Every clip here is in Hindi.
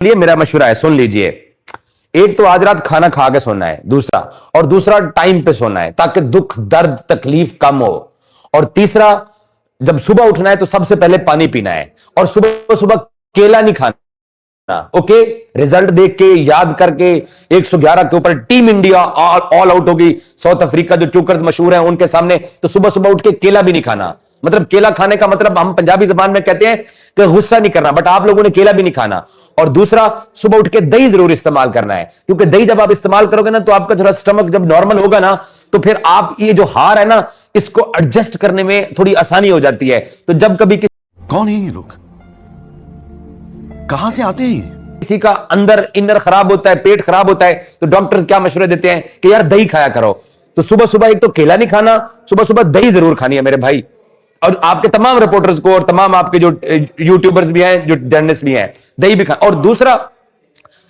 लिए मेरा मशवरा है, सुन लीजिए। एक तो आज रात खाना खा के सोना है, दूसरा टाइम पे सोना है ताकि दुख दर्द तकलीफ कम हो। और तीसरा, जब सुबह उठना है तो सबसे पहले पानी पीना है और सुबह सुबह केला नहीं खाना। ओके, रिजल्ट देख के याद करके 111 के ऊपर टीम इंडिया ऑल आउट होगी। साउथ अफ्रीका जो चूकर्स मशहूर हैं उनके सामने, तो सुबह सुबह उठ के केला भी नहीं खाना। मतलब केला खाने का मतलब हम पंजाबी जबान में कहते हैं कि गुस्सा नहीं करना, बट आप लोगों ने केला भी नहीं खाना। और दूसरा, सुबह उठ के दही जरूर इस्तेमाल करना है, क्योंकि दही जब आप इस्तेमाल करोगे ना तो आपका थोड़ा स्टमक जब नॉर्मल होगा ना तो फिर आप ये जो हार है ना इसको एडजस्ट करने में थोड़ी आसानी हो जाती है। तो जब कभी कौन है ये लोग, कहां से आते हैं? किसी का अंदर इनर खराब होता है, पेट खराब होता है, तो डॉक्टर्स क्या मशवरे देते हैं कि यार दही खाया करो। तो सुबह सुबह एक तो केला नहीं खाना, सुबह सुबह दही जरूर खानी है मेरे भाई। और आपके तमाम रिपोर्टर्स को और तमाम आपके जो यूट्यूबर्स भी हैं, जो जर्नलिस्ट भी हैं, दही भी खा। और दूसरा,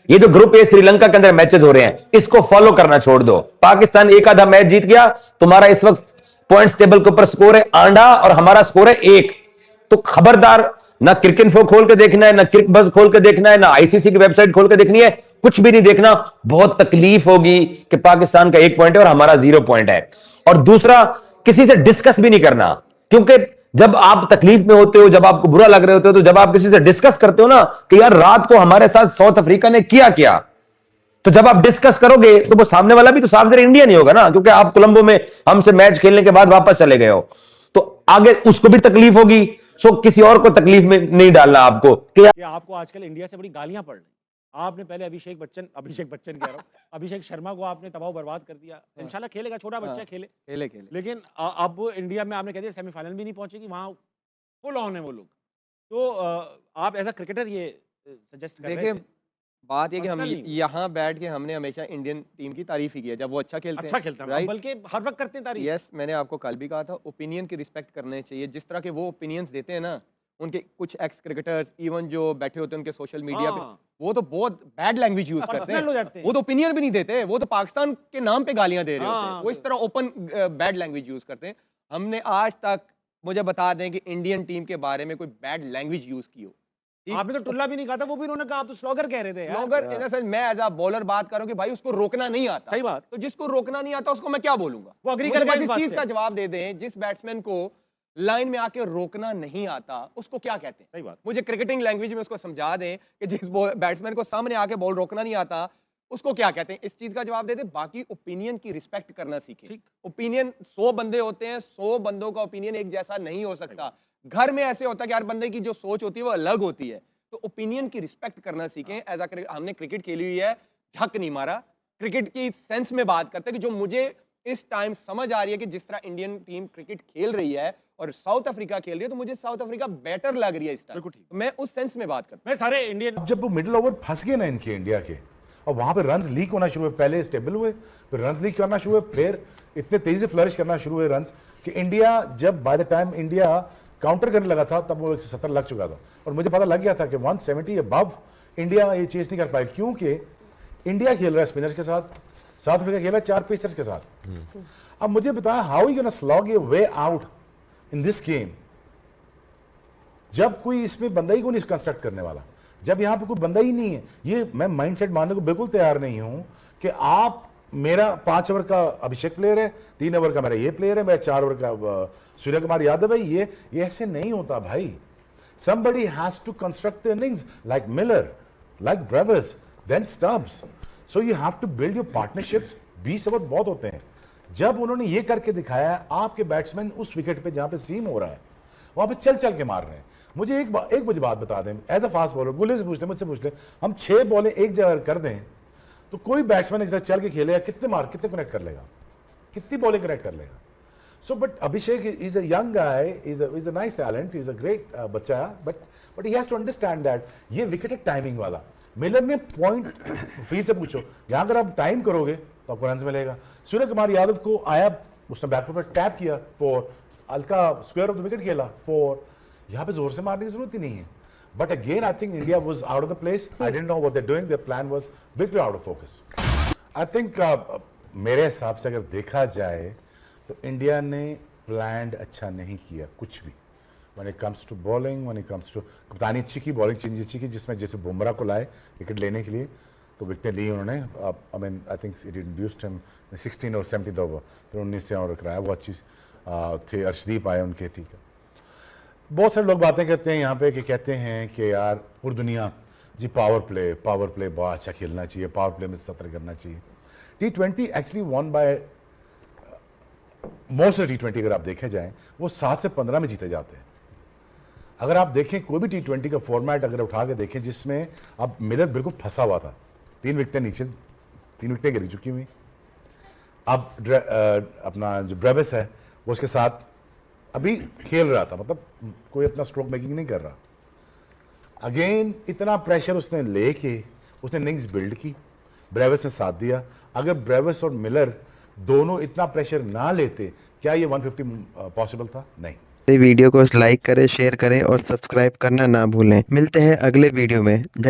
ये जो ग्रुप ए श्रीलंका के अंदर मैचेस हो रहे हैं इसको फॉलो करना छोड़ दो। पाकिस्तान एक आधा मैच जीत गया, तुम्हारा इस वक्त पॉइंट्स टेबल के ऊपर स्कोर है आंडा और हमारा स्कोर है 1। तो खबरदार, ना क्रिक इन्फो खोल के देखना है, ना क्रिक बज खोल के देखना है, ना आईसीसी की वेबसाइट खोल के देखनी है, कुछ भी नहीं देखना। बहुत तकलीफ होगी कि पाकिस्तान का 1 पॉइंट है और हमारा 0 पॉइंट है। और दूसरा, किसी से डिस्कस भी नहीं करना, क्योंकि जब आप तकलीफ में होते हो, जब आपको बुरा लग रहे होते हो, तो जब आप किसी से डिस्कस करते हो ना कि यार रात को हमारे साथ साउथ अफ्रीका ने किया, तो जब आप डिस्कस करोगे तो वो सामने वाला भी तो साफ जरा इंडिया नहीं होगा ना, क्योंकि आप कोलंबो में हमसे मैच खेलने के बाद वापस चले गए हो, तो आगे उसको भी तकलीफ होगी। सो किसी और को तकलीफ में नहीं डालना आपको कि आपको आजकल इंडिया से बड़ी गालियां पड़ रही। आपने पहले अभिषेक बच्चन कह रहा हूं, अभिषेक शर्मा को आपने तबाह बर्बाद कर दिया। इंशाल्लाह खेलेगा, छोटा बच्चा खेले। लेकिन अब इंडिया में आपने कह दिया सेमीफाइनल भी नहीं पहुंचेगी, वहां फुल ऑन है वो लोग। तो आप एज अ क्रिकेटर ये सजेस्ट कर रहे थे? बात ये कि हम यहाँ बैठ के हमने हमेशा इंडियन टीम की तारीफ ही की है जब वो अच्छा खेलते हैं, राइट? बल्कि हर वक्त करते हैं तारीफ। यस, मैंने आपको कल भी कहा था, ओपिनियन की रिस्पेक्ट करने चाहिए। जिस तरह के वो ओपिनियंस देते हैं ना, उनके कुछ एक्स क्रिकेटर्स इवन जो बैठे होते हैं उनके सोशल मीडिया पे, वो तो बहुत बैड लैंग्वेज यूज करते हैं। वो तो ओपिनियन भी नहीं देते, वो तो पाकिस्तान के नाम पे गालियां दे रहे होते हैं। वो इस तरह ओपन बैड लैंग्वेज यूज करते हैं। हमने आज तक, मुझे बता दें कि इंडियन टीम के बारे में कोई बैड लैंग्वेज यूज की हो। आपने तो टुल्ला भी नहीं कहा था, वो भी उन्होंने कहा, आप तो स्लॉगर कह रहे थे यार। स्लॉगर इन द सेंस, मैं एज अ बॉलर बात कर रहा हूं कि भाई उसको रोकना नहीं आता। सही बात। तो जिसको रोकना नहीं आता उसको मैं क्या बोलूंगा? वो अग्री कर इस चीज का जवाब दे दें। जिस बैट्समैन को लाइन में आके रोकना नहीं आता उसको क्या कहते हैं? सही बात। मुझे क्रिकेटिंग लैंग्वेज में उसको समझा दें कि जिस बैट्समैन को सामने आके बॉल रोकना नहीं आता उसको क्या कहते हैं। इस चीज का जवाब दे दें। बाकी ओपिनियन की रिस्पेक्ट करना सीखें। ओपिनियन 100 बंदे होते हैं, 100 बंदों का ओपिनियन एक जैसा नहीं हो सकता। घर में ऐसे होता है कि हर बंदे की जो सोच होती है वो अलग होती है। तो ओपिनियन की रिस्पेक्ट करना सीखें। एज अ हमने क्रिकेट खेली हुई है, झक नहीं मारा। क्रिकेट की सेंस में बात करते हैं कि जो मुझे इस टाइम समझ आ रही है कि जिस तरह इंडियन टीम क्रिकेट खेल रही है और साउथ अफ्रीका खेल रही है, तो मुझे साउथ अफ्रीका बेटर लग रही है इस टाइम। तो मैं उस सेंस में बात करता हूं। मैं सारे इंडियन, जब वो मिडिल ओवर फंस गए ना इनके इंडिया के, और वहां पे रन्स लीक होना शुरू हुए, पहले स्टेबल हुए फिर रन्स लीक करना शुरू हुए, फिर इतने तेजी से फ्लरिश करना शुरू हुए रन्स कि इंडिया, जब by the time India counter करने लगा था तब वो 170 लग चुका था। और मुझे पता लग गया था कि 170 अबव इंडिया ये चेस नहीं कर पाए, क्योंकि इंडिया खेल रहा है स्पिनर्स के साथ, साउथ अफ्रीका खेल रहा है 4 पेसर्स के साथ। अब मुझे बताया, how you gonna slog your way out in this game जब कोई इसमें बंदा ही को नहीं कंस्ट्रक्ट करने वाला, जब यहां पे कोई बंदा ही नहीं है। ये मैं माइंडसेट मानने को बिल्कुल तैयार नहीं हूं कि आप, मेरा 5 ओवर का अभिषेक प्लेयर है, 3 ओवर का मेरा ये प्लेयर है, मेरा 4 ओवर का सूर्य कुमार यादव है, ये ऐसे नहीं होता भाई। somebody has to construct the innings like Miller, like Brevers, then Stubbs. So you have to build your partnerships। 20 over बहुत होते हैं। जब उन्होंने ये करके दिखाया, आपके बैट्समैन उस विकेट पे जहां पे सीम हो रहा है वहां पे चल चल के मार रहे हैं। मुझे एक मुझे बात बता दें, एज अ फास्ट बॉलर, गुल्ले से पूछ लें, मुझसे पूछ लें, हम 6 बॉलें एक जगह कर दें तो कोई बैट्समैन एक जगह चल के खेलेगा, कितने कनेक्ट कर लेगा, कितनी बॉलिंग कनेक्ट कर लेगा? So, but Abhishek is a young guy, he's a nice talent, he's a great बच्चा, but he has to understand that ये विकेट है टाइमिंग वाला। मिलर ने पॉइंट फी से पूछो, यहाँ अगर आप टाइम करोगे तो आपको रन मिलेगा। सूर्य कुमार यादव को आया, उसने बैकफुट पर टैप किया 4, हल्का स्क्वायर ऑफ द विकेट खेला 4। यहाँ पे जोर से मारने की जरूरत ही नहीं है। But again I think India was out of the place. I didn't know what they doing, their plan was बिल्कुल out of focus. I think मेरे हिसाब से अगर देखा जाए तो इंडिया ने प्लान्ड अच्छा नहीं किया कुछ भी। When it comes to bowling, when it comes to कप्तानी अच्छी की, बॉलिंग चेंज अच्छी की, जिसमें जैसे बुमराह को लाए विकेट लेने के लिए तो विकेट ली उन्होंने। I mean I think it induced him 16 और 17th ओवर, फिर 19 और कराया, वो अच्छी थे। अर्शदीप आए उनके, ठीक है। बहुत सारे लोग बातें करते हैं यहाँ पे कि कहते हैं कि यार पूरी दुनिया जी पावर प्ले बहुत अच्छा खेलना चाहिए, पावर प्ले में सत्र करना चाहिए। T20 actually one by most T20 अगर आप देखे जाएं वो 7 से 15 में जीते जाते हैं। अगर आप देखें कोई भी T20 का फॉर्मेट अगर उठा के देखें जिसमें अब मिलर बिल्कुल फंसा हुआ था, 3 विकेटें नीचे, 3 विकेटें गिर चुकी हुई। अब अपना जो ब्रेविस है वो उसके साथ अभी खेल रहा था, मतलब कोई अपना स्ट्रोक मेकिंग नहीं कर रहा। अगेन इतना प्रेशर उसने लेके उसने इनिंग्स बिल्ड की, ब्रेविस ने साथ दिया। अगर ब्रेविस और मिलर दोनों इतना प्रेशर ना लेते क्या ये 150 पॉसिबल था? नहीं। वीडियो को लाइक करें, शेयर करें और सब्सक्राइब करना ना भूलें। मिलते हैं अगले वीडियो में। धन्यवाद।